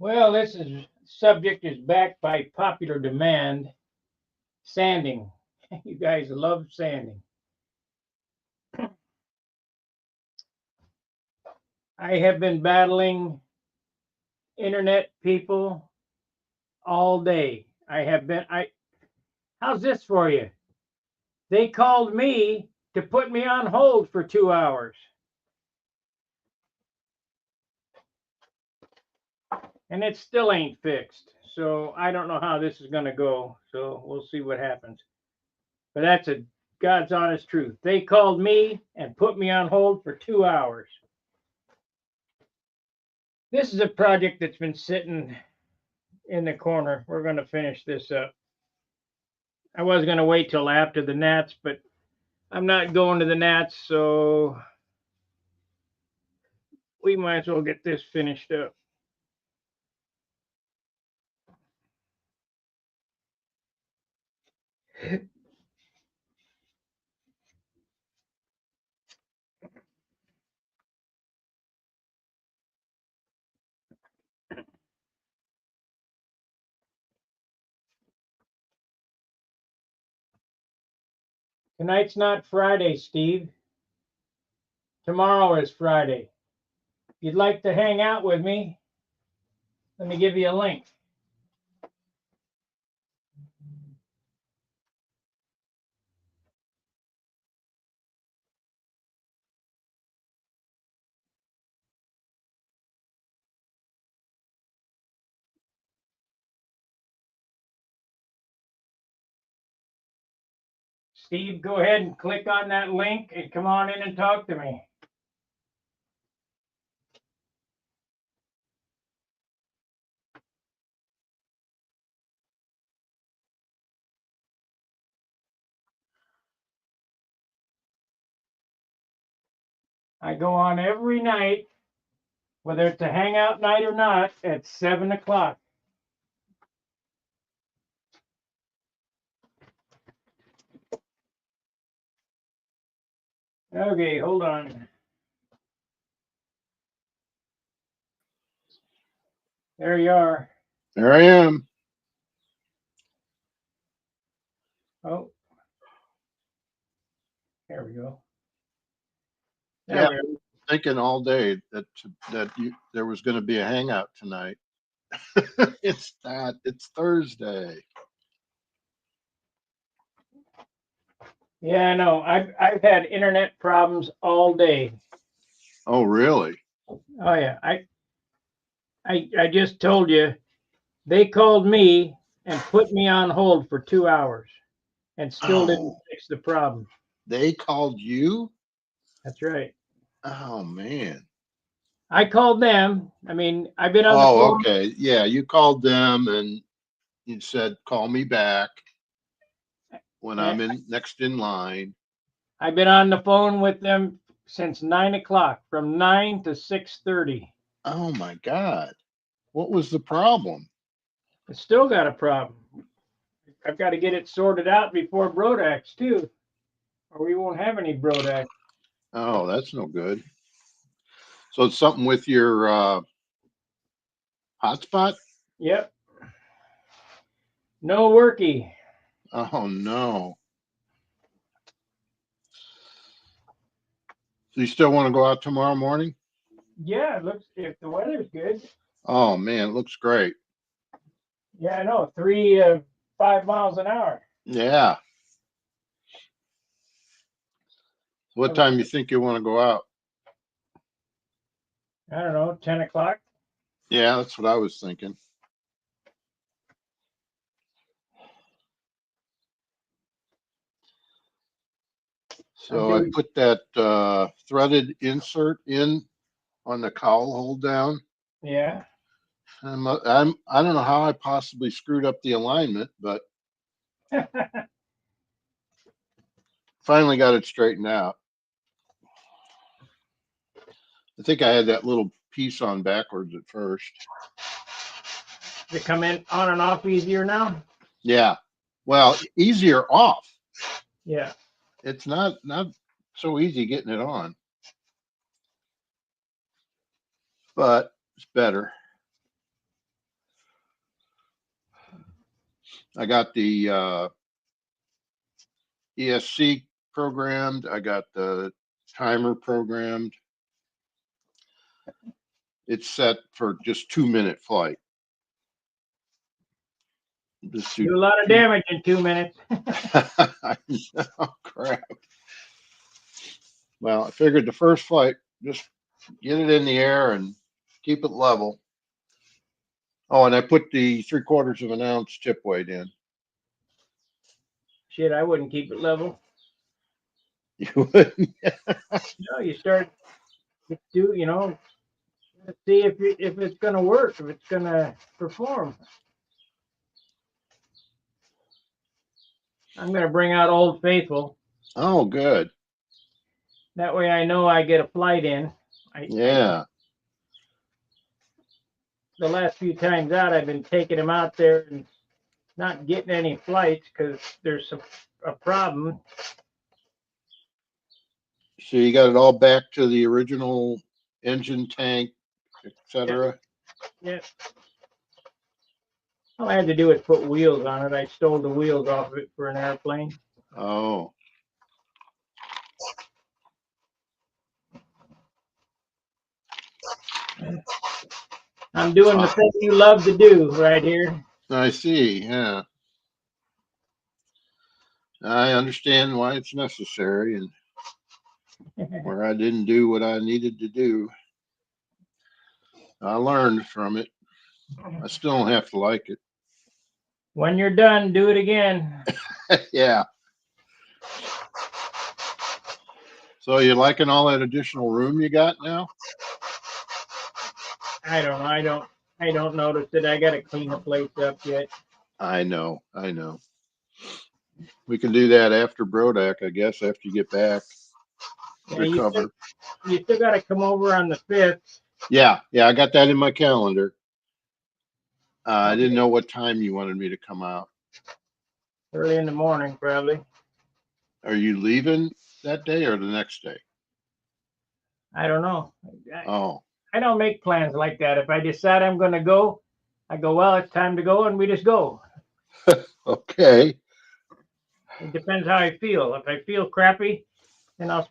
Well, this is subject is backed by popular demand. Sanding. You guys love sanding. I have been battling internet people all day. I have been I How's this for you? They called me to put me on hold for 2 hours. And it still ain't fixed. So I don't know how this is going to go. So we'll see what happens. But that's a God's honest truth. They called me and put me on hold for 2 hours. This is a project that's been sitting in the corner. We're going to finish this up. I was going to wait till after the Nats, but I'm not going to the Nats, so we might as well get this finished up. Tonight's not Friday, Steve. Tomorrow is Friday. If you'd like to hang out with me, let me give you a link. Steve, go ahead and click on that link and come on in and talk to me. I go on every night, whether it's a hangout night or not, at 7 o'clock. Okay, hold on. There you are. There I am. Oh, there we go. Yeah, There we go. thinking all day that there was going to be a hangout tonight. It's not. It's Thursday. Yeah, I know. I've had internet problems all day. Oh, really? Oh yeah, I just told you they called me and put me on hold for 2 hours and still didn't Oh, fix the problem. they called you? That's right. Oh man. I called them. I mean, I've been on the Oh, phone. okay. Yeah, you called them and you said, "Call me back when eh, I'm in next in line." I've been on the phone with them since 9 o'clock, from 9 to 6:30. Oh my God. What was the problem? I still got a problem. I've got to get it sorted out before Brodax too, or we won't have any Brodax. Oh, that's no good. So it's something with your hotspot? Yep, no worky. Oh no. So you still want to go out tomorrow morning? Yeah, it looks if the weather's good. Oh man, it looks great. Yeah, I know. 5 miles an hour. Yeah. I What time you think you want to go out? don't know, 10 o'clock. Yeah, that's what I was thinking. I'm So I doing. put that threaded insert in on the cowl hold down. Yeah. I don't know how I possibly screwed up the alignment, but finally got it straightened out. I think I had that little piece on backwards at first. They come in on and off easier now. Yeah. Well, easier off. Yeah. It's not so easy getting it on, but it's better. I got the ESC programmed. I got the timer programmed. It's set for just 2-minute flight. Just Do a lot of damage in 2 minutes. I know, crap. Well, I figured the first flight, just get it in the air and keep it level. Oh, and I put the 3/4 of an ounce tip weight in. Shit, I wouldn't keep it level. You wouldn't? No, you start do, you know, see if it's gonna work, if it's gonna perform. I'm gonna bring out Old Faithful. Oh, good. That way I know I get a flight in. Yeah. The last few times out, I've been taking them out there and not getting any flights because there's a problem. So you got it all back to the original engine tank, etc. Yeah. All I had to do was put wheels on it. I stole the wheels off of it for an airplane. Oh, I'm doing the thing you love to do right here. I see. Yeah. I understand why it's necessary and where I didn't do what I needed to do. I learned from it. I still don't have to like it. When you're done, do it again. Yeah. So you liking all that additional room you got now? I don't know. I don't notice it. I gotta clean the place up yet. I know. We can do that after Brodak, I guess, after you get back. Yeah, Recover. You still gotta come over on the 5th. Yeah, I got that in my calendar. I didn't know what time you wanted me to come out. Early in the morning, probably. Are you leaving that day or the next day? I don't know. Oh, I don't make plans like that. If I decide I'm gonna go, I go, well, it's time to go, and we just go. okay. It depends how I feel. If I feel crappy, then I'll,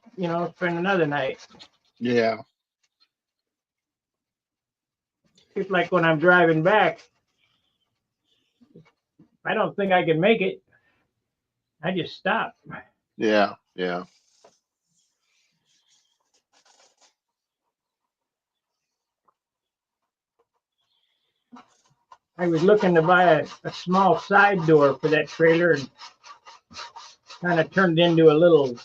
spend another night. Yeah. It's like when I'm driving back. If I don't think I can make it, I just stop. Yeah. I was looking to buy a small side door for that trailer and kind of turned into a little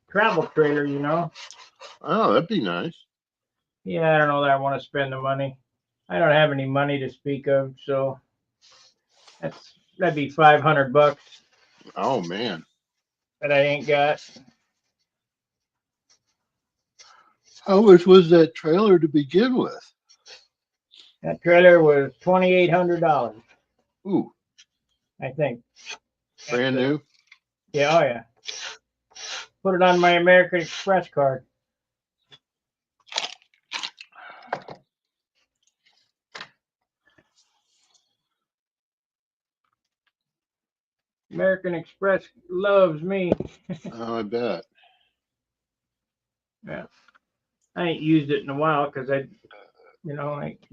travel trailer, Oh, that'd be nice. Yeah, I don't know that I want to spend the money. I don't have any money to speak of, so that'd be $500 Oh man. that I ain't got. How much was that trailer to begin with? That trailer was $2,800, Ooh, I think. brand new. Yeah, oh yeah. Put it on my American Express card. American Express loves me. Oh, I bet. Yeah. I ain't used it in a while because I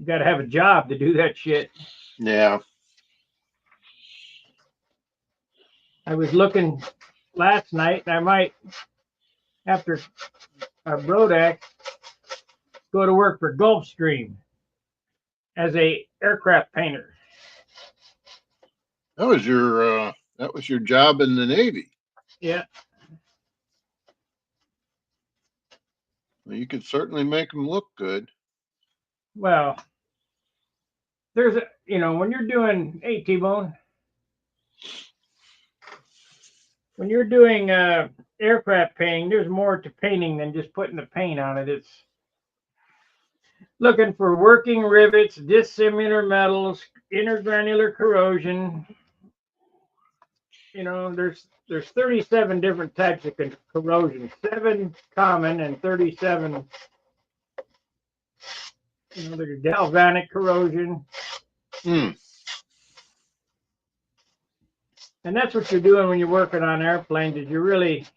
got to have a job to do that shit. Yeah. I was looking last night, and I might, after Brodak, go to work for Gulfstream as a aircraft painter. That was your job in the Navy. Yeah. Well, you could certainly make them look good. Well, there's when you're doing, hey, T-Bone, when you're doing aircraft painting, there's more to painting than just putting the paint on it. It's looking for working rivets, dissimilar metals, intergranular corrosion. There's 37 different types of corrosion, 7 common and 37. There's galvanic corrosion. And that's what you're doing when you're working on airplanes, is you're really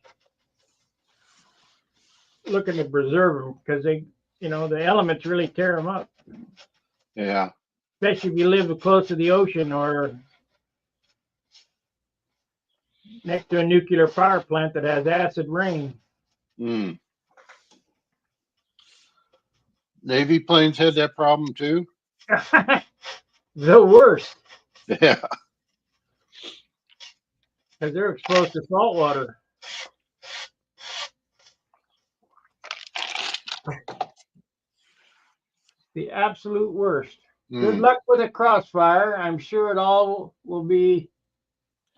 looking to preserve them, because they, the elements really tear them up, Yeah. especially if you live close to the ocean or next to a nuclear power plant that has acid rain. Mm. Navy planes had that problem too. The worst, Yeah. because they're exposed to salt water. The absolute worst. Good Mm. luck with a Crossfire. I'm sure it all will be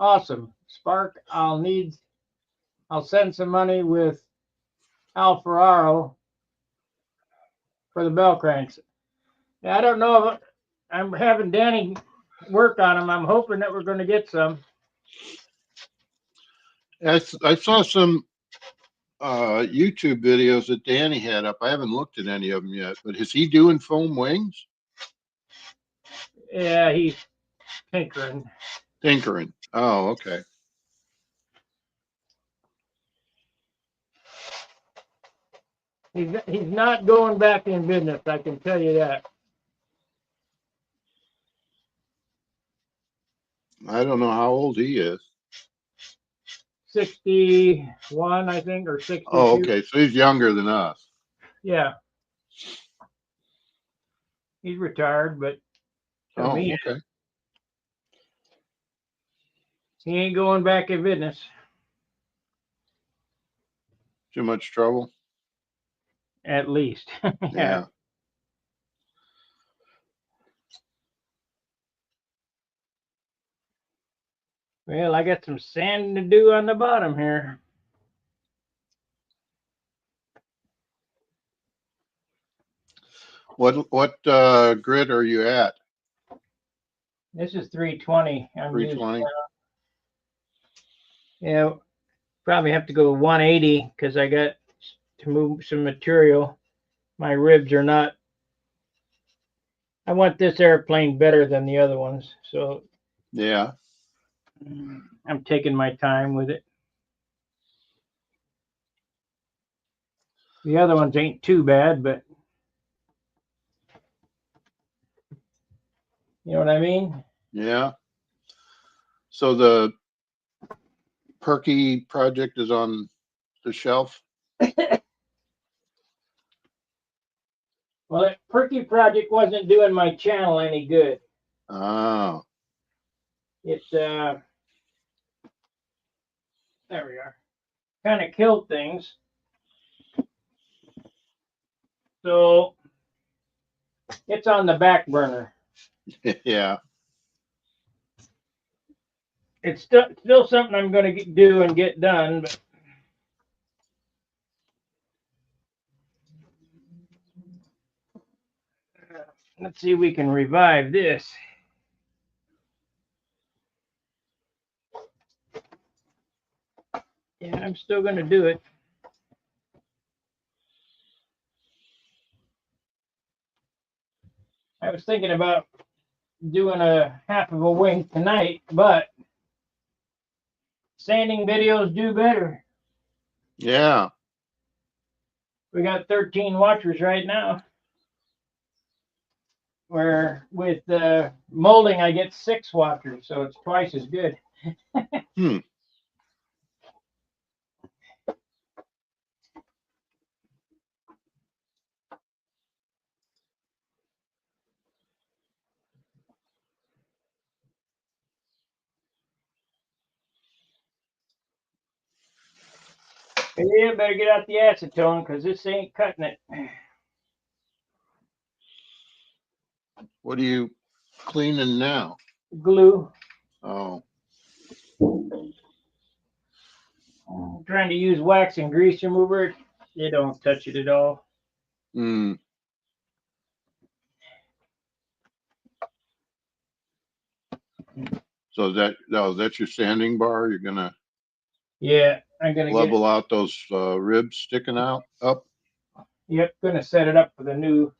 awesome. Spark, I'll send some money with Al Ferraro for the bell cranks. Now, I don't know if I'm having Danny work on them. I'm hoping that we're going to get some. I saw some YouTube videos that Danny had up. I haven't looked at any of them yet, but is he doing foam wings? Yeah, he's tinkering. Tinkering. Oh, okay. He's not going back in business, I can tell you that. I don't know how old he is. 61, I think, or 62. Oh, okay. So he's younger than us. Yeah. He's retired, but to Oh, me, okay. he ain't going back in business. Too much trouble. At least. Yeah. Well, I got some sanding to do on the bottom here. What grid are you at? This is 320. 320. Yeah, probably have to go 180 because I got to move some material. My ribs are not. I want this airplane better than the other ones, so Yeah. I'm taking my time with it. The other ones ain't too bad, but you know what I mean? Yeah. So the Perky project is on the shelf. Well, that Perky project wasn't doing my channel any good. Oh. It there we are. Kind of killed things. So it's on the back burner. Yeah. It's still something I'm going to do and get done, but let's see if we can revive this. Yeah, I'm still going to do it. I was thinking about doing a half of a wing tonight, but sanding videos do better. Yeah. We got 13 watchers right now. Where with molding, I get 6 watchers, so it's twice as good. Hmm. Yeah, better get out the acetone because this ain't cutting it. What are you cleaning now? Glue. Oh. I'm trying to use wax and grease remover. You don't touch it at all. Hmm. So that's your sanding bar. You're gonna I'm gonna level out those ribs sticking out up. Yep, gonna set it up with a new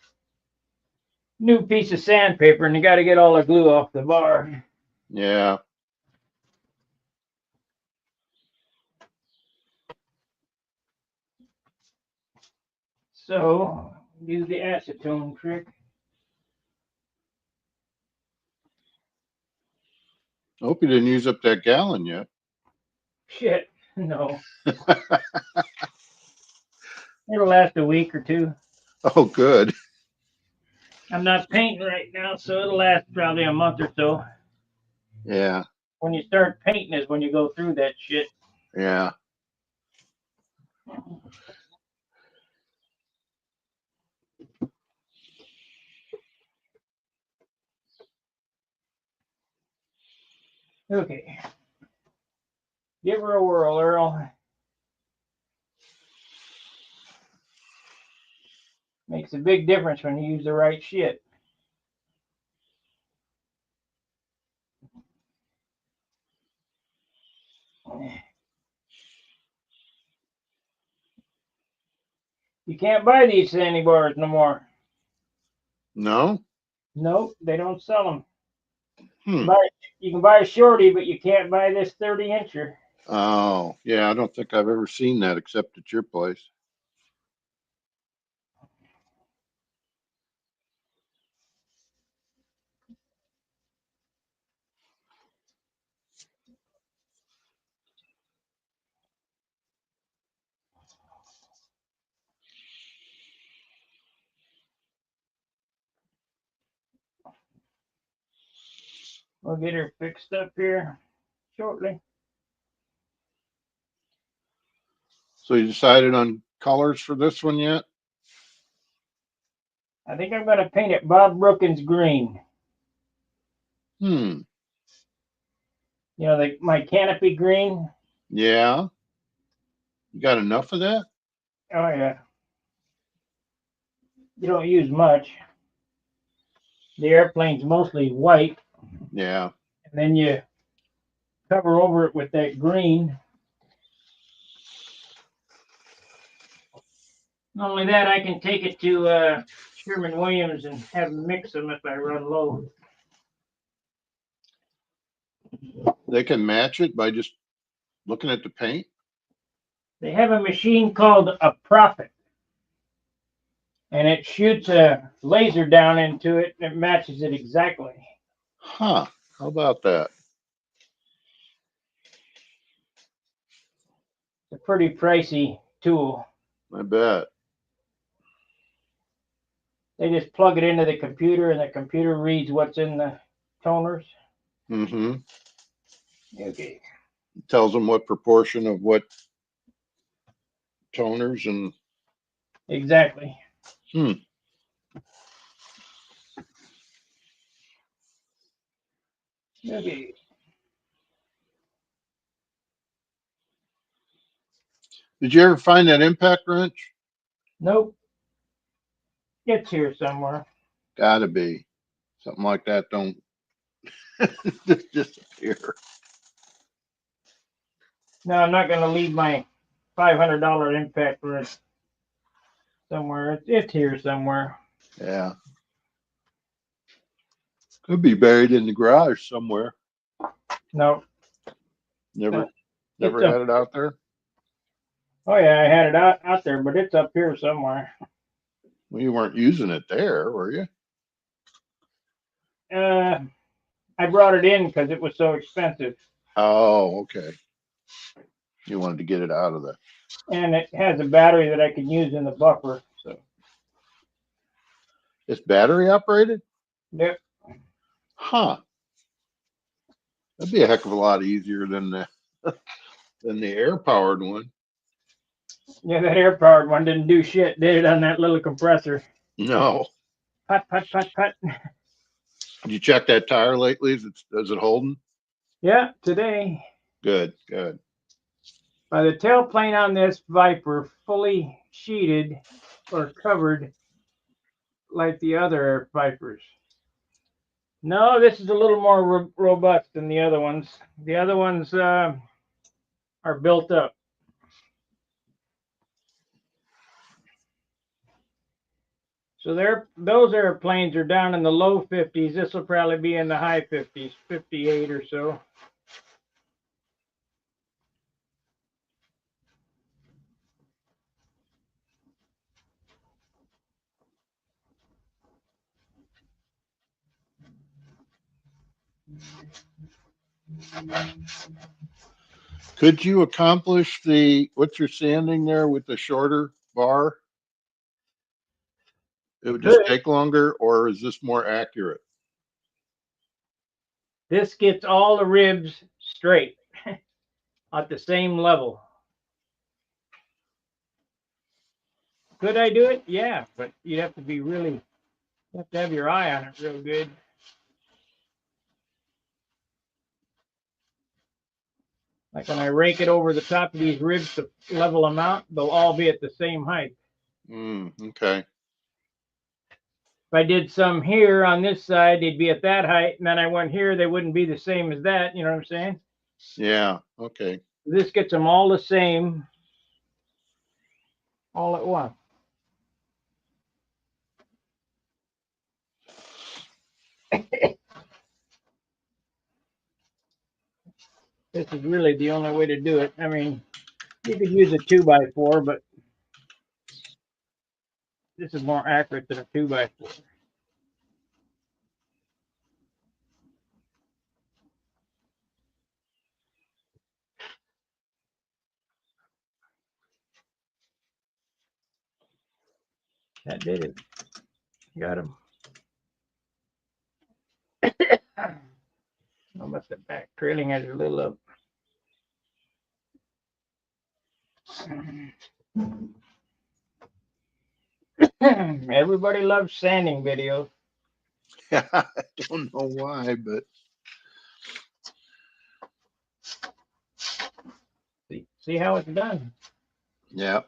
piece of sandpaper, and you got to get all the glue off the bar. Yeah. So use the acetone trick. I hope you didn't use up that gallon yet. Shit, no. It'll last a week or two. Oh, good. I'm not painting right now, so it'll last probably a month or so. Yeah, When you start painting is when you go through that shit. yeah. Okay. Give her a whirl, Earl. Makes a big difference when you use the right shit. You can't buy these sandy bars no more. No? Nope, they don't sell them. Hmm. You can buy a shorty, but you can't buy this 30-incher. Oh, yeah. I don't think I've ever seen that except at your place. We'll get her fixed up here shortly. So you decided on colors for this one yet? I think I'm going to paint it Bob Brookins green. Hmm. You know, my canopy green. Yeah. You got enough of that? Oh, yeah. You don't use much. The airplane's mostly white, Yeah. and then you cover over it with that green. Not only that, I can take it to Sherman-Williams and have them mix them if I run low. They can match it by just looking at the paint? They have a machine called a Prophet, and it shoots a laser down into it and it matches it exactly. Huh. How about that? It's a pretty pricey tool. I bet. They just plug it into the computer, and the computer reads what's in the toners. Mm-hmm. Okay. Tells them what proportion of what toners and Exactly. hmm. Okay. Did you ever find that impact wrench? Nope. It's here somewhere. Gotta be. Something like that don't just disappear. No, I'm not going to leave my $500 impact wrench somewhere. It's here somewhere. Yeah. Could be buried in the garage somewhere. No. Never It's had it out there. Oh yeah, I had it out there, but it's up here somewhere. Well, you weren't using it there, were you? I brought it in because it was so expensive, Oh, okay. You wanted to get it out of the and it has a battery that I can use in the buffer. So, it's battery operated? yep. Huh. That'd be a heck of a lot easier than the than the air powered one. Yeah, that air powered one didn't do shit, did it, on that little compressor? No. Put, put, put, put. Did you check that tire lately? Is it holding? Yeah, today. Good, good. By the tailplane on this Viper fully sheeted or covered like the other Vipers. No, this is a little more robust than the other ones. The other ones are built up. So those airplanes are down in the low 50s. This will probably be in the high 50s, 58 or so. Could you accomplish what you're sanding there with the shorter bar? It would just Good. take longer, or is this more accurate? This gets all the ribs straight at the same level. Could I do it? Yeah, but you'd have to be really, you have to have your eye on it real good. Like when I rake it over the top of these ribs to level them out, they'll all be at the same height. Okay. If I did some here on this side, they'd be at that height, and then I went here, they wouldn't be the same as that. You know what I'm saying? Yeah. Okay. This gets them all the same, all at once. This is really the only way to do it. I mean, you could use a 2x4, but this is more accurate than a 2x4. That did it. Got him. I must have back trailing it a little up. Everybody loves sanding videos. I don't know why, but See how it's done. yeah.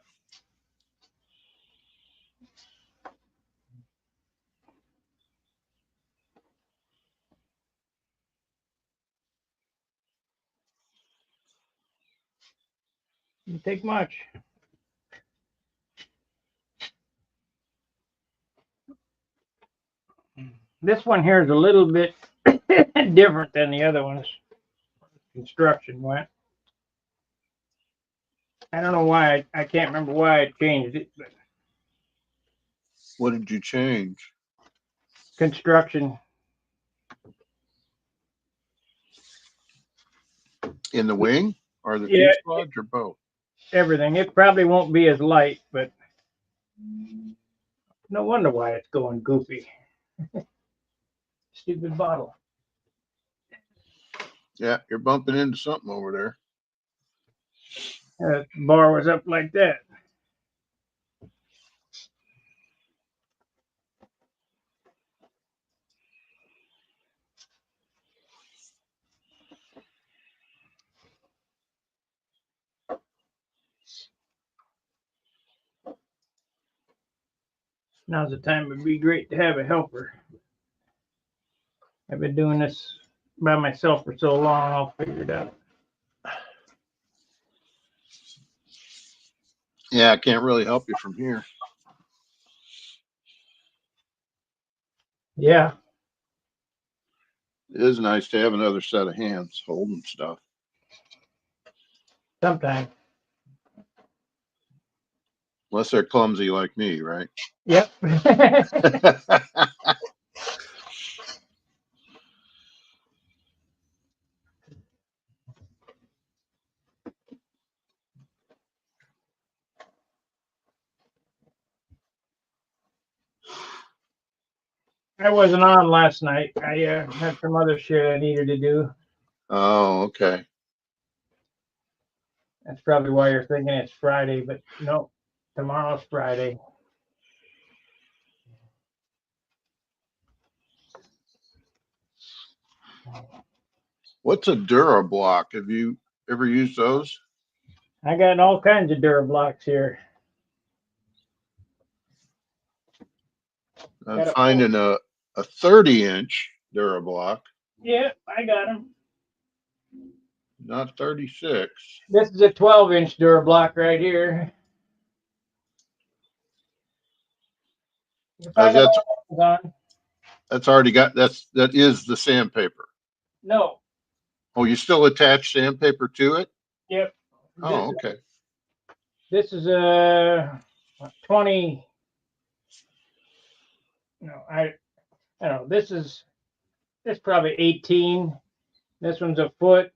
Didn't take much. This one here is a little bit different than the other ones. Construction went. I don't know why. I can't remember why I changed it, but What did you change? construction. In the wing or the Yeah, fuselage or both? everything. It probably won't be as light, but no wonder why it's going goofy. Stupid bottle. Yeah, you're bumping into something over there. The bar was up like that. Now's the time. It'd be great to have a helper. I've been doing this by myself for so long, I'll figure it out. Yeah, I can't really help you from here. Yeah, It is nice to have another set of hands holding stuff. sometimes. Unless they're clumsy like me, right? Yep. I wasn't on last night. I had some other shit I needed to do. Oh, okay. That's probably why you're thinking it's Friday, but no, tomorrow's Friday. What's a DuraBlock? Have you ever used those? I got all kinds of Durablocks here. I'm finding a 30-inch DuraBlock, Yeah, I got them. not 36. This is a 12-inch Durablock right here. That's already got, that is the sandpaper. No. Oh, you still attach sandpaper to it? Yep. Oh, okay. This is a 20. No, I don't know. This is It's probably 18. This one's a foot.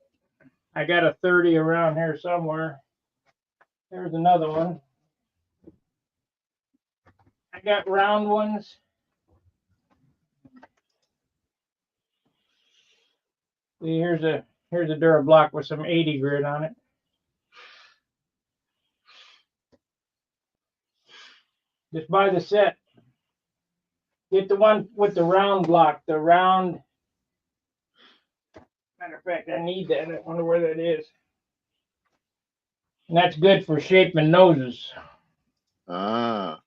I got a 30 around here somewhere. There's another one. I got round ones. See, here's a Durablock with some 80 grit on it. Just buy the set. Get the one with the round block, the round. Matter of fact, I need that. I wonder where that is. And that's good for shaping noses. Ah.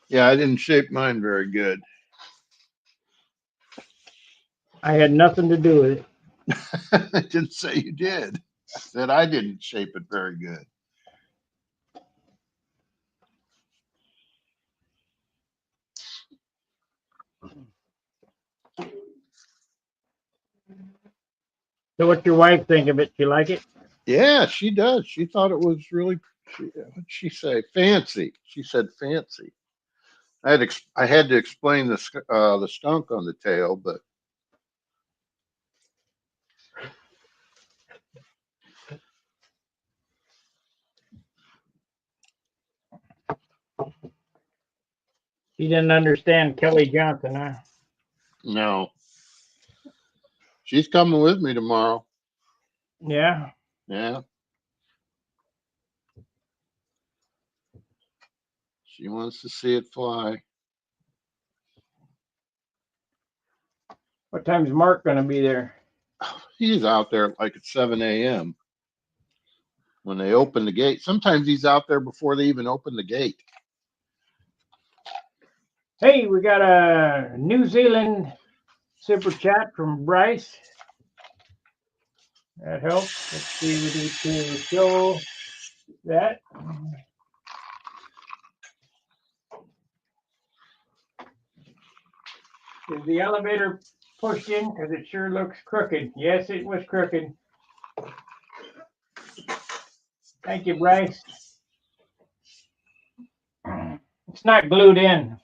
Yeah, I didn't shape mine very good. I had nothing to do with it. I didn't say you did. I said I didn't shape it very good. So what's your wife think of it? You like it? Yeah, she does. She thought it was really, what'd she say? Fancy. She said fancy. I had to explain the skunk on the tail, but She didn't understand Kelly Johnson, huh? no. She's coming with me tomorrow. Yeah. Yeah. She wants to see it fly. What time's Mark gonna be there? He's out there like at 7 a.m. when they open the gate. Sometimes he's out there before they even open the gate. Hey, we got a New Zealand super chat from Bryce. That helps. Let's see, we need to show that. Is the elevator pushed in? Because it sure looks crooked. Yes, it was crooked. Thank you, Bryce. It's not glued in.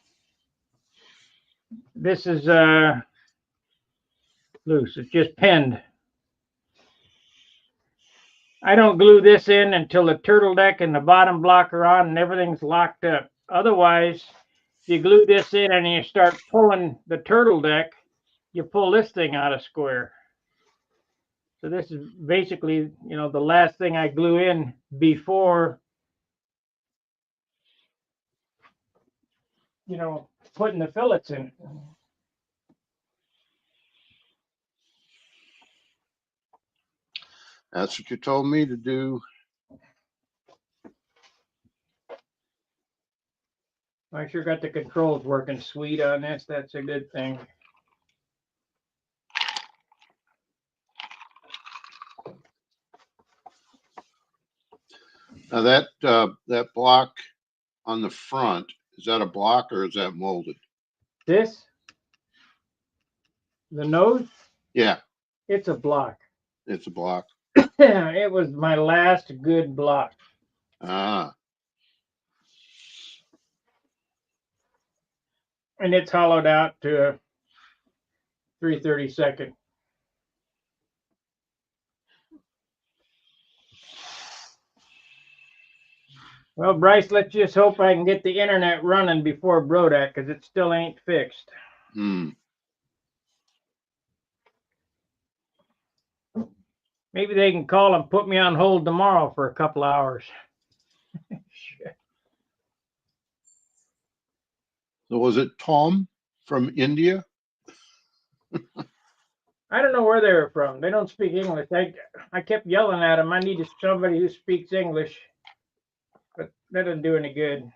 This is loose. It's just pinned. I don't glue this in until the turtle deck and the bottom block are on and everything's locked up. Otherwise, if you glue this in and you start pulling the turtle deck, you pull this thing out of square. So this is basically, the last thing I glue in before, putting the fillets in. That's what you told me to do. I sure got the controls working sweet on this. That's a good thing. Now that block on the front, is that a block or is that molded? The nose, Yeah, it's a block. it's a block. It was my last good block. Ah, And it's hollowed out to a 3/32. Well, Bryce, let's just hope I can get the internet running before Brodak, because it still ain't fixed. Maybe they can call and put me on hold tomorrow for a couple hours. So was it Tom from India? I don't know where they were from. They don't speak English. I kept yelling at them. I needed somebody who speaks English, but that doesn't do any good.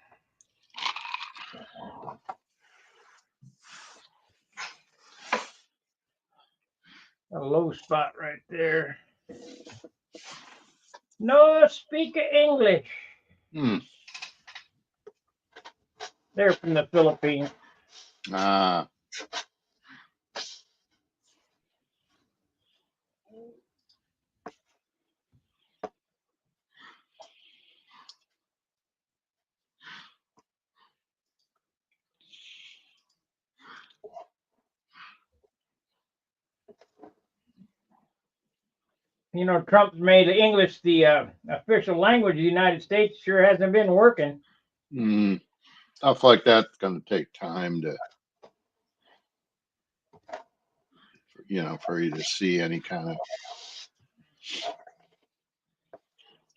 A low spot right there. No speak English. They're from the Philippines. Ah. you know, Trump's made English the official language of the United States. Sure hasn't been working. Stuff like that's going to take time to, for you to see any kind of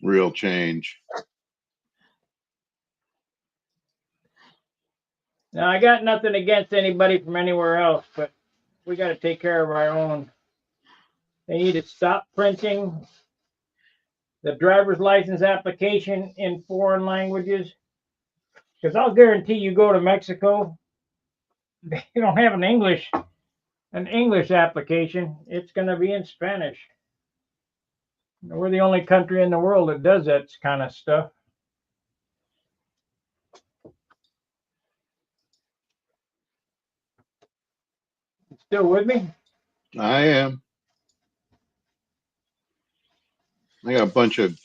real change. Now, I got nothing against anybody from anywhere else, but we got to take care of our own. They need to stop printing the driver's license application in foreign languages. Because I'll guarantee you go to Mexico, they don't have an English application. It's going to be in Spanish. We're the only country in the world that does that kind of stuff. Still with me? I am. I got a bunch of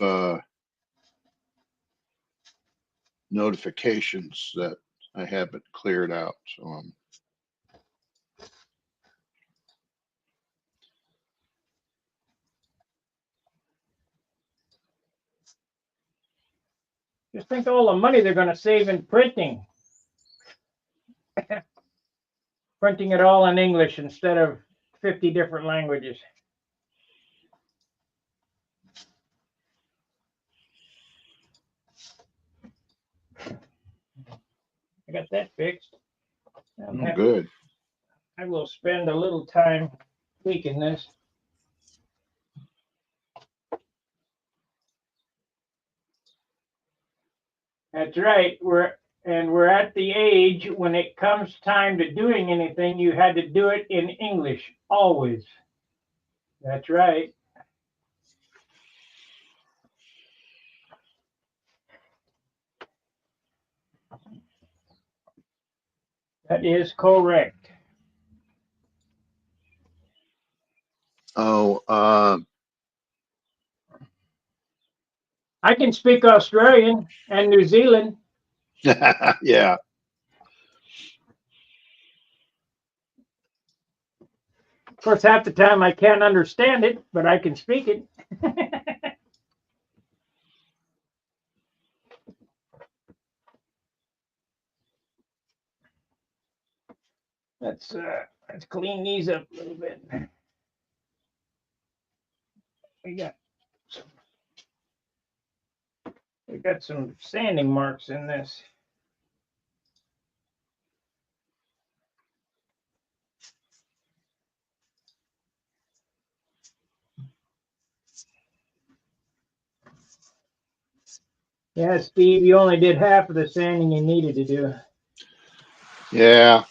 notifications that I haven't cleared out, so Just think of all the money they're going to save in printing. Printing it all in English instead of 50 different languages. I got that fixed. good. I will spend a little time tweaking this. That's right. We're at the age when it comes time to doing anything, you had to do it in English always. That's right. That is correct. Oh, I can speak Australian and New Zealand. yeah. Of course, half the time I can't understand it, but I can speak it. Let's clean these up a little bit. We got some sanding marks in this. Yeah, Steve, you only did half of the sanding you needed to do. Yeah.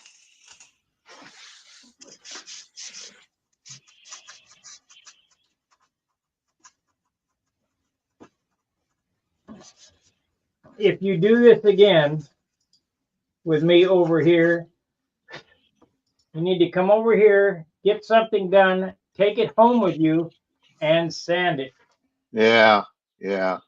If you do this again with me over here, you need to come over here, get something done, take it home with you, and sand it. Yeah. Yeah.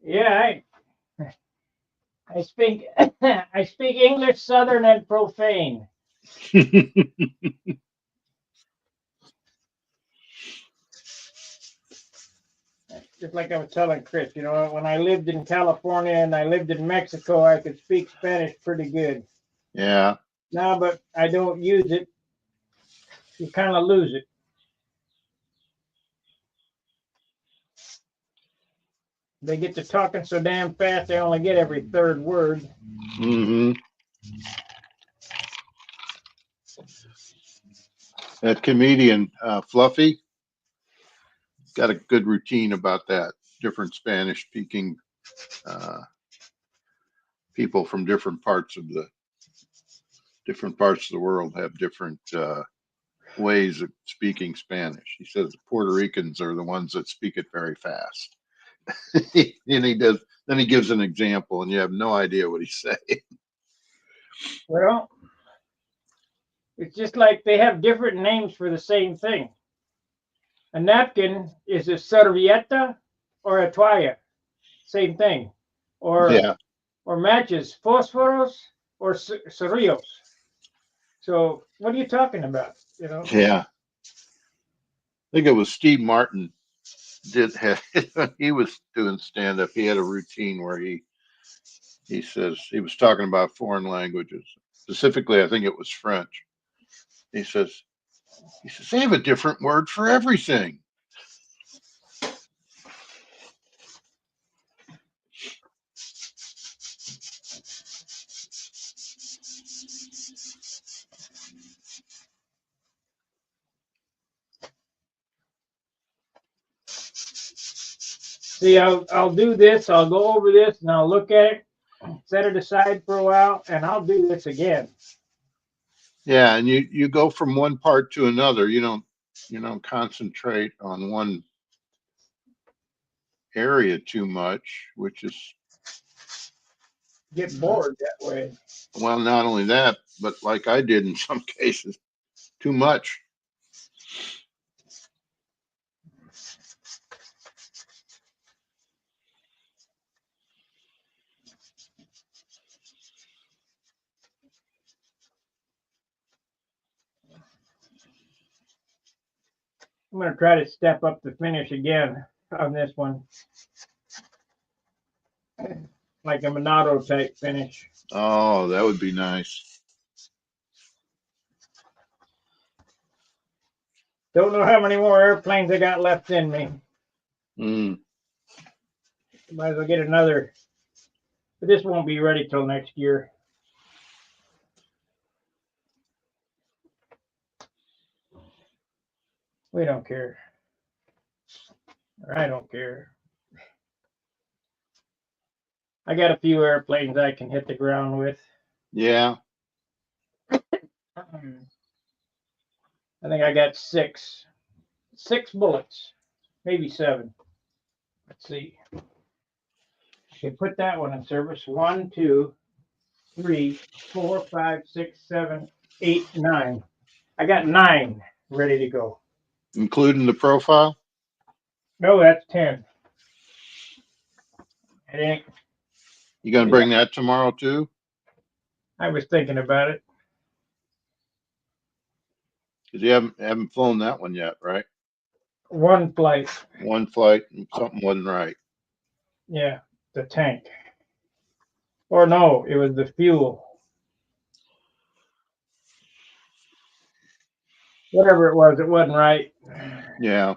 Yeah, I speak I speak English, Southern, and profane. Just like I was telling Chris, you know, when I lived in California and I lived in Mexico, I could speak Spanish pretty good. Yeah. Now, but I don't use it. You kind of lose it. They get to talking so damn fast, they only get every third word. Mm-hmm. That comedian, Fluffy, got a good routine about that. Different Spanish speaking people from different parts of the world have different ways of speaking Spanish. He says the Puerto Ricans are the ones that speak it very fast. And then he gives an example and you have no idea what he's saying. Well, it's just like they have different names for the same thing. A napkin is a servilleta. or a toalla, same thing, or Yeah. matches, phosphoros or cereals. So what are you talking about? You know, Yeah. I think it was Steve Martin did have, he was doing stand up. He had a routine where he says he was talking about foreign languages. Specifically, I think it was French. He says they have a different word for everything. see, I'll do this. I'll go over this and I'll look at it, set it aside for a while, and I'll do this again. Yeah, and you go from one part to another. You don't concentrate on one area too much, which is, Get bored that way. well, not only that, but like I did in some cases, too much. I'm going to try to step up the finish again on this one, like a Monado type finish. Oh, that would be nice. Don't know how many more airplanes I got left in me. Mm. Might as well get another, but this won't be ready till next year. We don't care. Or I don't care. I got a few airplanes I can hit the ground with. Yeah. I think I got six bullets, maybe 7. Let's see. Okay, put that one in service. 1, 2, 3, 4, 5, 6, 7, 8, 9. I got 9 ready to go. Including the profile? No, that's 10. It ain't. You gonna bring that tomorrow too? I was thinking about it. Because you haven't flown that one yet, right? One flight. One flight, and something wasn't right. Yeah, the tank. Or no, it was the fuel. Whatever it wasn't right. Yeah.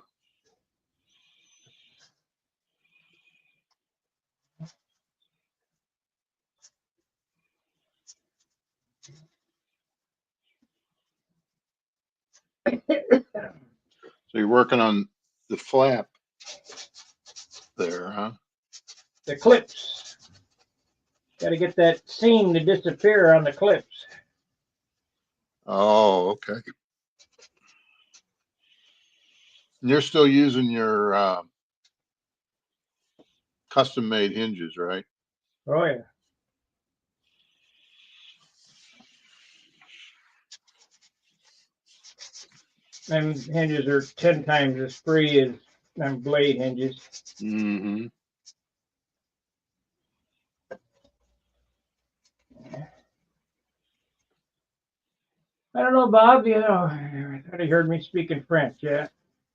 So you're working on the flap there, huh? The clips. Got to get that seam to disappear on the clips. Oh, okay. And you're still using your custom made hinges, right? Oh yeah. Them hinges are 10 times as free as them blade hinges. Mm-hmm. I don't know, Bob. You know, I thought he heard me speaking French. Yeah,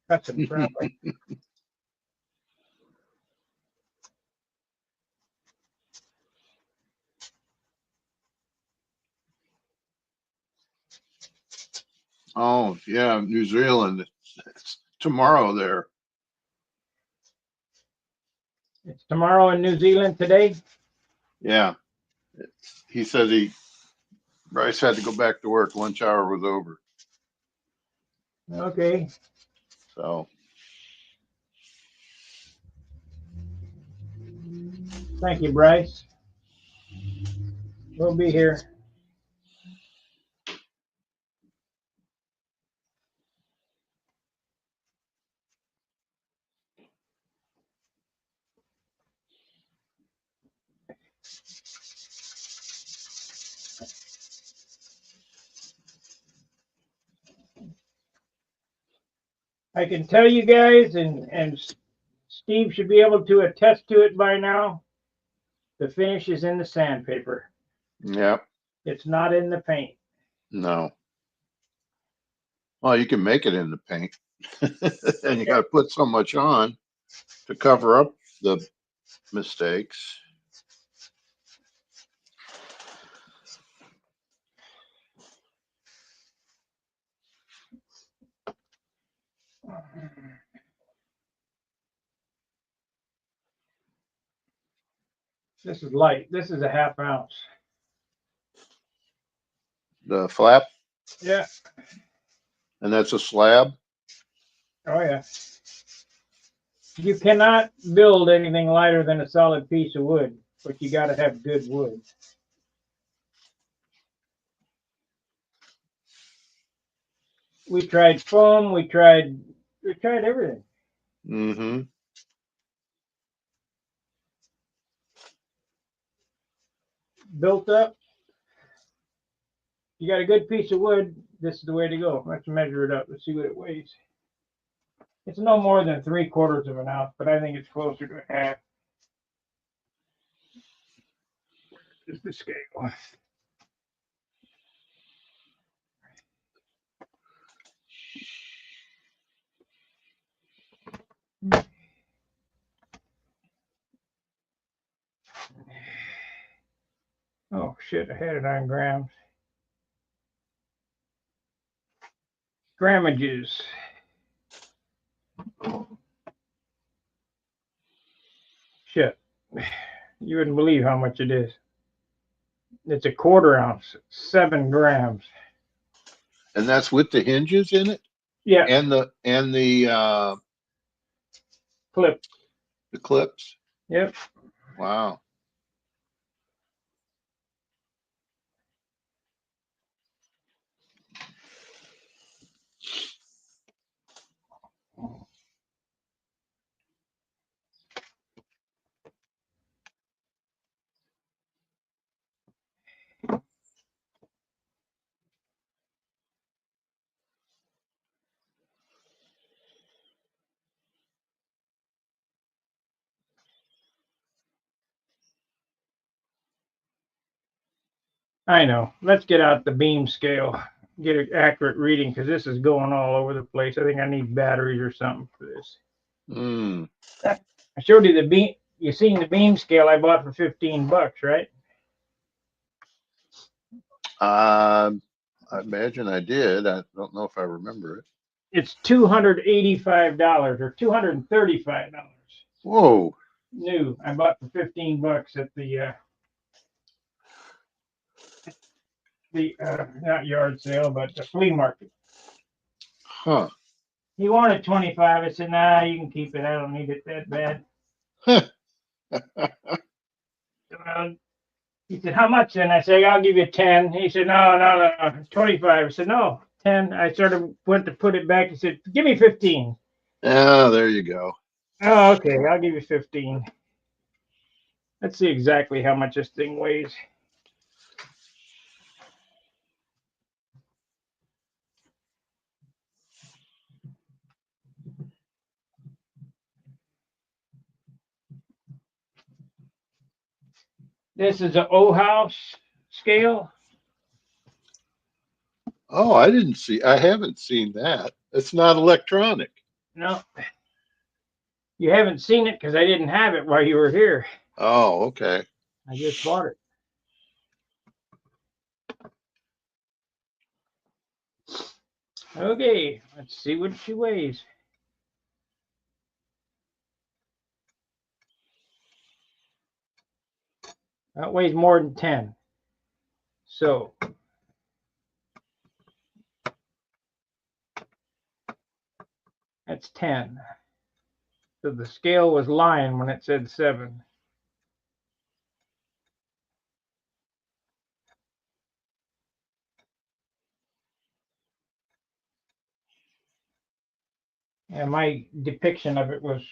that's him probably. Oh, yeah, New Zealand. It's tomorrow there. It's tomorrow in New Zealand today. Yeah. He said Bryce had to go back to work. Lunch hour was over. Okay. So, Thank you, Bryce. We'll be here. I can tell you guys and Steve should be able to attest to it by now. The finish is in the sandpaper. Yep. It's not in the paint. No. Well, you can make it in the paint. And you got to put so much on to cover up the mistakes. This is light. This is a 1/2 ounce. The flap, Yeah. and that's a slab. Oh, yeah. You cannot build anything lighter than a solid piece of wood, but you got to have good wood. We tried foam. We tried everything. Mm-hmm. Built up. You got a good piece of wood, this is the way to go. Let's measure it up. Let's see what it weighs. It's no more than 3/4 of an ounce, but I think it's closer to a 1/2. Is the scale. Oh shit, I had it on grams. Grammages. Shit. You wouldn't believe how much it is. It's a 1/4 ounce, 7 grams. And that's with the hinges in it, Yeah, and the clip. clips. Yep. Wow. I know. Let's get out the beam scale. Get an accurate reading because this is going all over the place. I think I need batteries or something for this. Mm. I showed you the beam. You seen the beam scale I bought for $15, right? I imagine I did. I don't know if I remember it. It's $285 or $235 Whoa. new. I bought for $15 at the not yard sale, but the flea market. Huh. He wanted 25. I said, nah, you can keep it. I don't need it that bad. He said, how much then? I said, I'll give you 10. He said, no, 25. I said, no, 10. I went to put it back. He said, give me 15. Oh, there you go. Oh, okay, I'll give you 15. Let's see exactly how much this thing weighs. This is an O-House scale. Oh, I haven't seen that. It's not electronic. No, you haven't seen it because I didn't have it while you were here. Oh, okay. I just bought it. Okay, let's see what she weighs. That weighs more than 10. So that's 10. So the scale was lying when it said 7. And my depiction of it was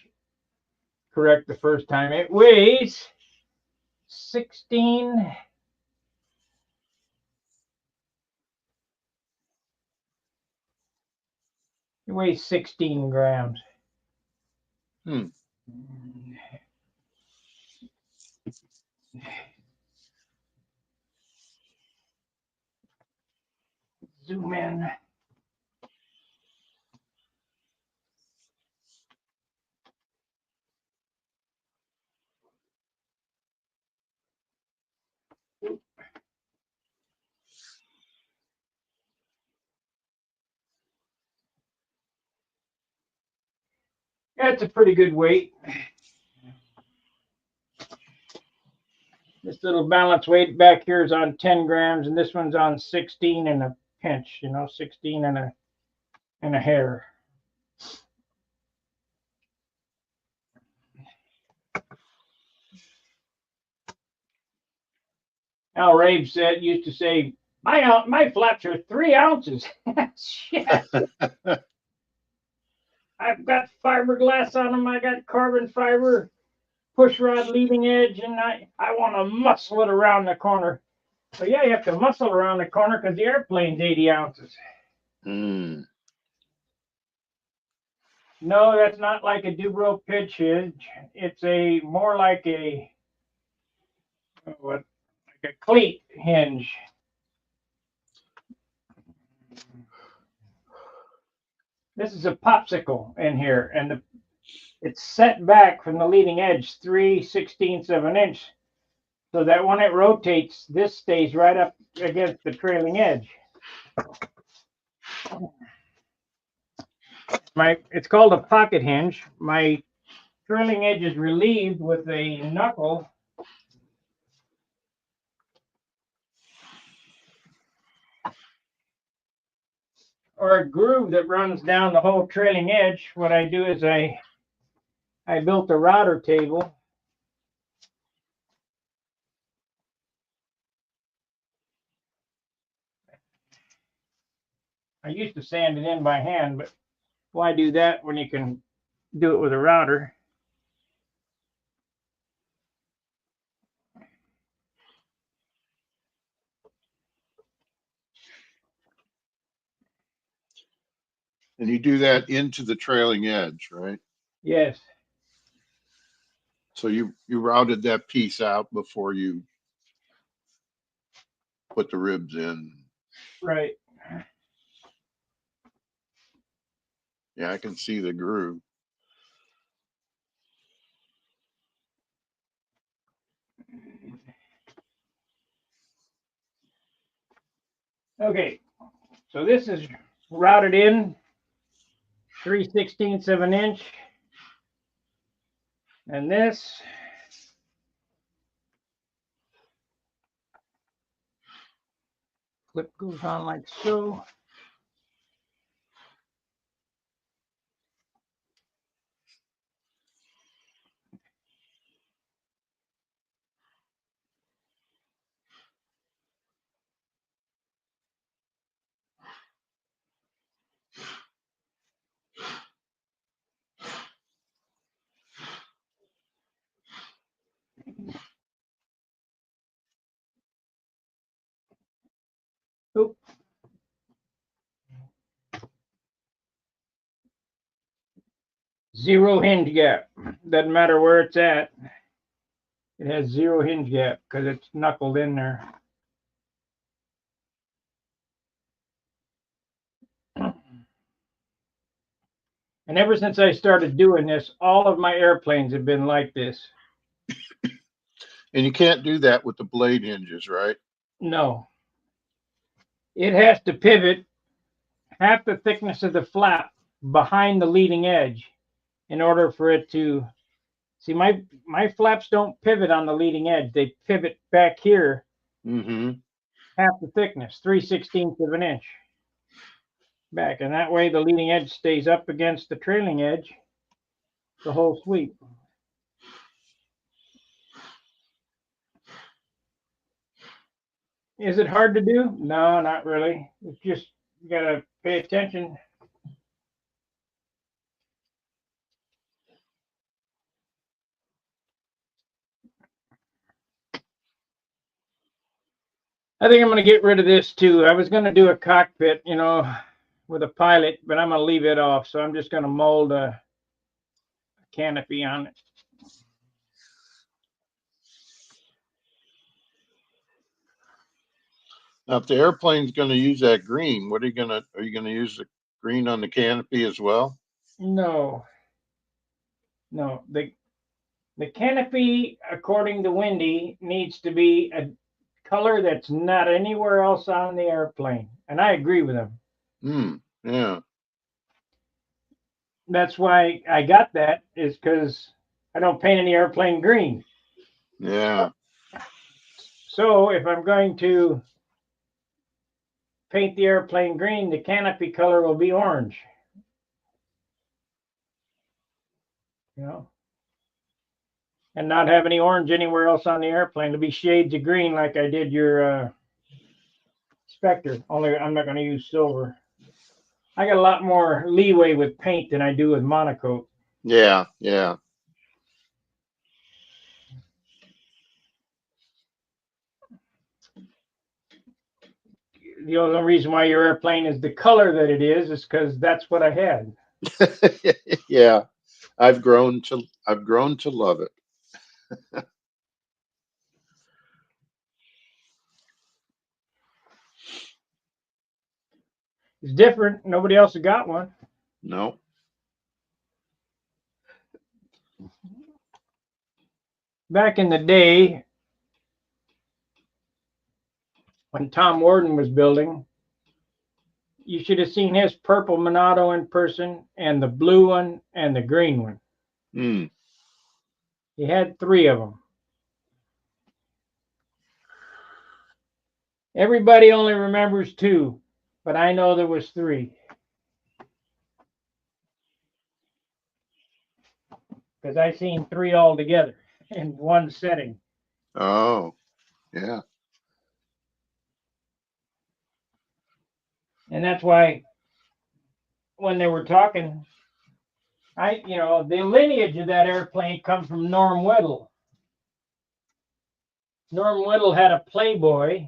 correct the first time. It weighs 16. It weighs 16 grams. Hmm. Zoom in. That's a pretty good weight. This little balance weight back here is on 10 grams, and this one's on 16 and a pinch, 16 and a hair. Al Rabe used to say, my flaps are 3 ounces. Shit. I've got fiberglass on them. I got carbon fiber, push rod leading edge, and I want to muscle it around the corner. So yeah, you have to muscle around the corner because the airplane's 80 ounces. Mm. No, that's not like a Dubrow pitch hinge. It's more like a cleat hinge. This is a popsicle in here, and it's set back from the leading edge 3/16 of an inch, so that when it rotates, this stays right up against the trailing edge. It's called a pocket hinge. My trailing edge is relieved with a knuckle or a groove that runs down the whole trailing edge. What I do is I built a router table. I used to sand it in by hand, but why do that when you can do it with a router? And you do that into the trailing edge, right? Yes. So you routed that piece out before you put the ribs in. Right. Yeah, I can see the groove. Okay, so this is routed in 3/16 of an inch, and this clip goes on like so. Oop. Zero hinge gap. Doesn't matter where it's at. It has zero hinge gap because it's knuckled in there. And ever since I started doing this, all of my airplanes have been like this. And you can't do that with the blade hinges, right? No. It has to pivot half the thickness of the flap behind the leading edge in order for it to see. My flaps don't pivot on the leading edge. They pivot back here half the thickness, 3/16 of an inch back, and that way the leading edge stays up against the trailing edge the whole sweep. Is it hard to do? No, not really. It's just you gotta pay attention. I think I'm going to get rid of this too. I was going to do a cockpit, with a pilot, but I'm going to leave it off. So I'm just going to mold a canopy on it. Now, if the airplane's going to use that green, are you going to use the green on the canopy as well? No. The canopy, according to Wendy, needs to be a color that's not anywhere else on the airplane. And I agree with him. Yeah. That's why I got that, is because I don't paint any airplane green. Yeah. So if I'm going to paint the airplane green, the canopy color will be orange. And not have any orange anywhere else on the airplane. It'll be shades of green like I did your Spectre, only I'm not going to use silver. I got a lot more leeway with paint than I do with monocoat. Yeah. The only reason why your airplane is the color that it is because that's what I had. Yeah. I've grown to love it. It's different. Nobody else has got one. No. Back in the day, when Tom Warden was building, you should have seen his purple Monado in person, and the blue one and the green one. He had 3 of them. Everybody only remembers 2, but I know there was 3. Because I seen 3 all together in one setting. Oh, yeah. And that's why when they were talking, the lineage of that airplane comes from Norm Weddle. Norm Weddle had a Playboy.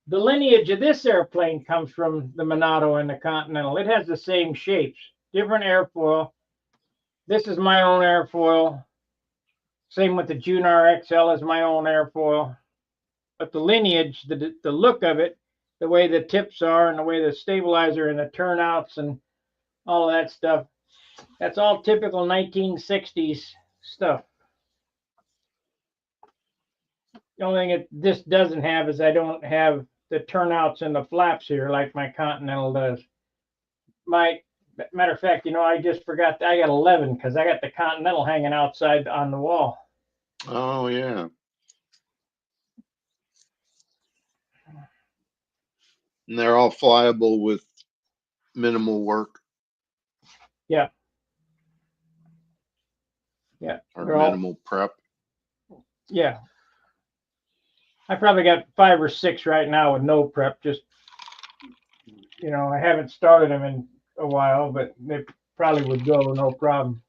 The lineage of this airplane comes from the Monado and the Continental. It has the same shapes, different airfoil. This is my own airfoil. Same with the Junar XL is my own airfoil. But the lineage, the look of it, the way the tips are and the way the stabilizer and the turnouts and all of that stuff, that's all typical 1960s stuff. The only thing this doesn't have is I don't have the turnouts and the flaps here like my Continental does. Matter of fact, I just forgot that I got 11 because I got the Continental hanging outside on the wall. Oh, yeah. And they're all flyable with minimal work. Yeah. Or minimal prep. Yeah. I probably got 5 or 6 right now with no prep. Just, I haven't started them in a while, but they probably would go no problem.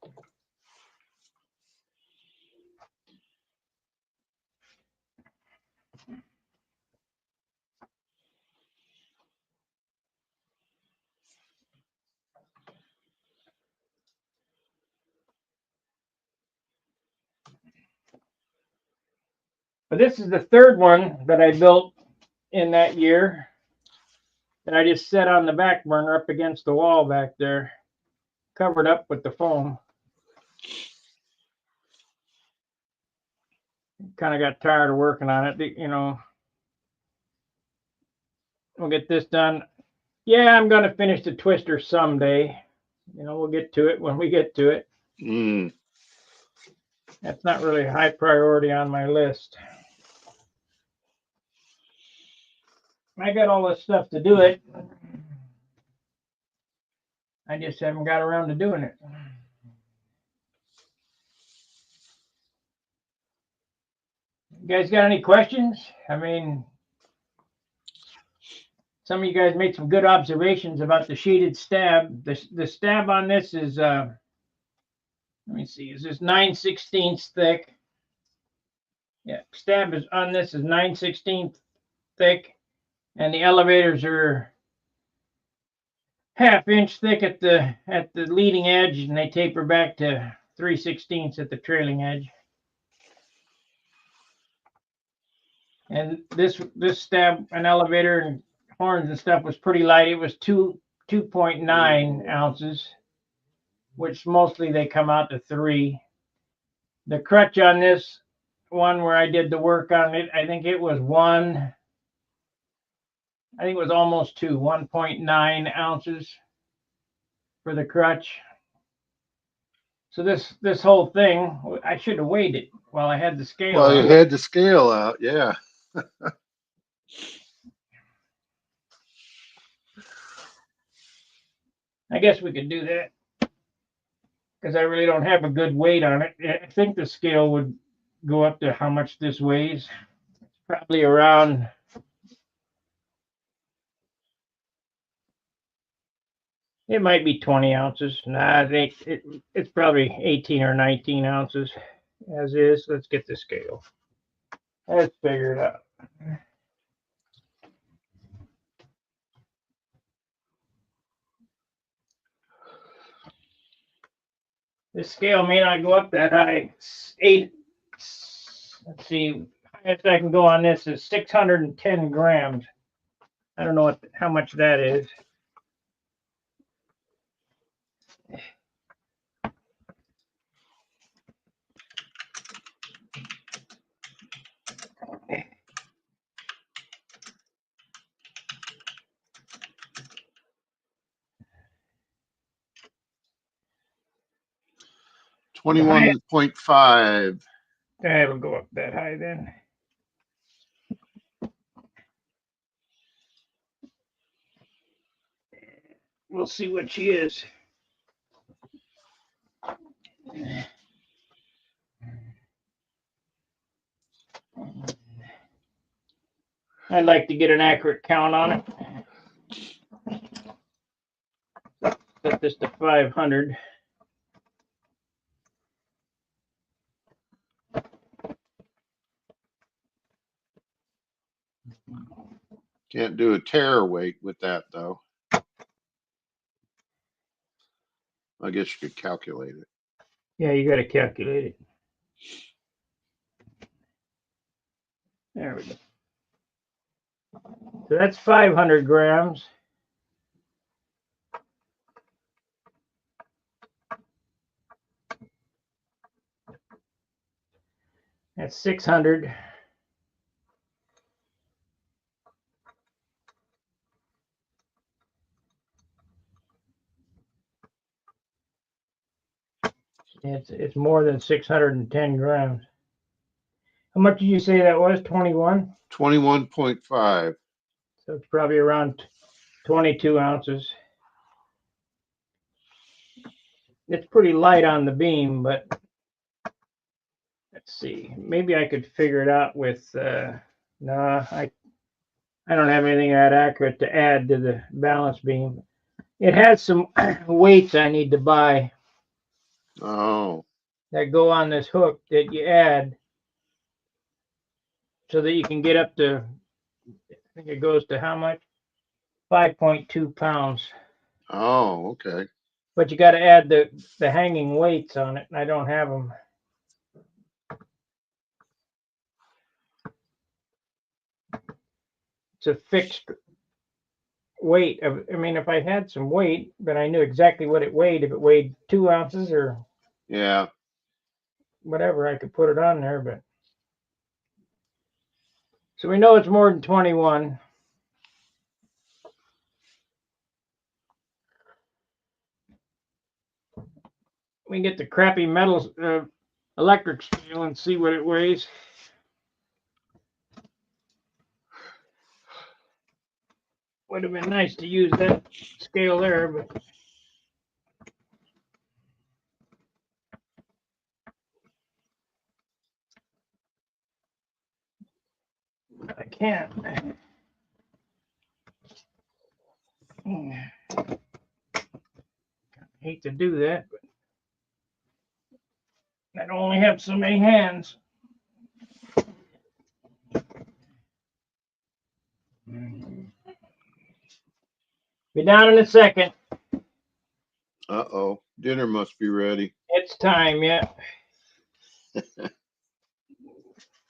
But this is the 3rd one that I built in that year that I just set on the back burner up against the wall back there, covered up with the foam. Kind of got tired of working on it, We'll get this done. Yeah, I'm going to finish the twister someday. We'll get to it when we get to it. That's not really a high priority on my list. I got all this stuff to do it. I just haven't got around to doing it. You guys got any questions? I mean, some of you guys made some good observations about the sheeted stab. The stab on this is, let me see, is this 9/16 thick? Yeah, stab is on this is 9/16 thick, and the elevators are 1/2 inch thick at the leading edge, and they taper back to 3/16 at the trailing edge. And this stab and elevator and horns and stuff was pretty light. It was 2.9 ounces, which mostly they come out to 3. The crutch on this one where I did the work on it, I think it was almost 1.9 ounces for the crutch. So this whole thing, I should have weighed it while I had the scale. Well, you on. had the scale out, yeah. I guess we could do that because I really don't have a good weight on it. I think the scale would go up to how much this weighs. It's probably around. It might be 20 ounces. Nah, I think it's probably 18 or 19 ounces as is. Let's get the scale. Let's figure it out. This scale may not go up that high. Let's see, highest I can go on this is 610 grams. I don't know how much that is. $21.5. That'll go up that high then. We'll see what she is. I'd like to get an accurate count on it. Set this to 500. Can't do a tare weight with that though. I guess you could calculate it. Yeah, you got to calculate it. There we go. So that's 500 grams. That's 600. It's more than 610 grams. How much did you say that was? 21? 21.5. So it's probably around 22 ounces. It's pretty light on the beam, but let's see. Maybe I could figure it out with, no, I don't have anything that accurate to add to the balance beam. It has some weights I need to buy. Oh. That go on this hook that you add so that you can get up to, I think it goes to how much? 5.2 pounds. Oh, okay. But you got to add the hanging weights on it, and I don't have them. It's a fixed weight. I mean, if I had some weight, but I knew exactly what it weighed, if it weighed 2 ounces or yeah, whatever, I could put it on there. But so we know it's more than 21. We can get the crappy metals electric scale and see what it weighs. Would have been nice to use that scale there, but I can't. Hate to do that, but I only have so many hands. Be down in a second. Uh-oh, dinner must be ready. It's time, yeah.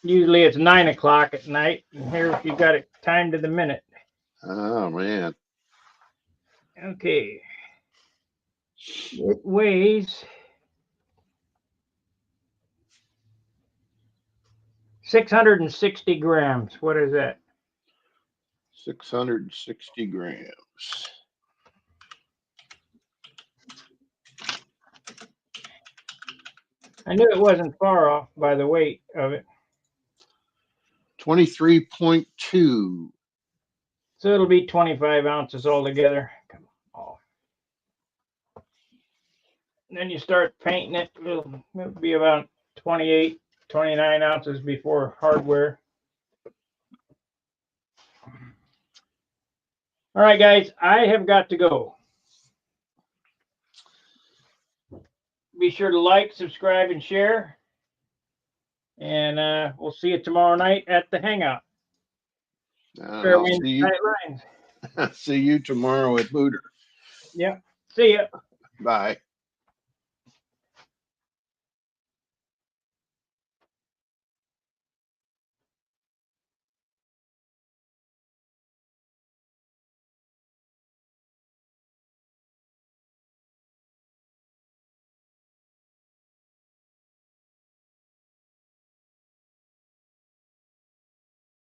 Usually it's 9 o'clock at night, and here you got it timed to the minute. Oh, man. Okay. It weighs 660 grams. What is that? 660 grams. I knew it wasn't far off by the weight of it. 23.2. So it'll be 25 ounces altogether. Come on. And then you start painting it. It'll be about 28, 29 ounces before hardware. All right, guys, I have got to go. Be sure to like, subscribe, and share. And we'll see you tomorrow night at the Hangout. I'll see you. Tight lines. See you tomorrow at Booter. Yep. See ya. Bye.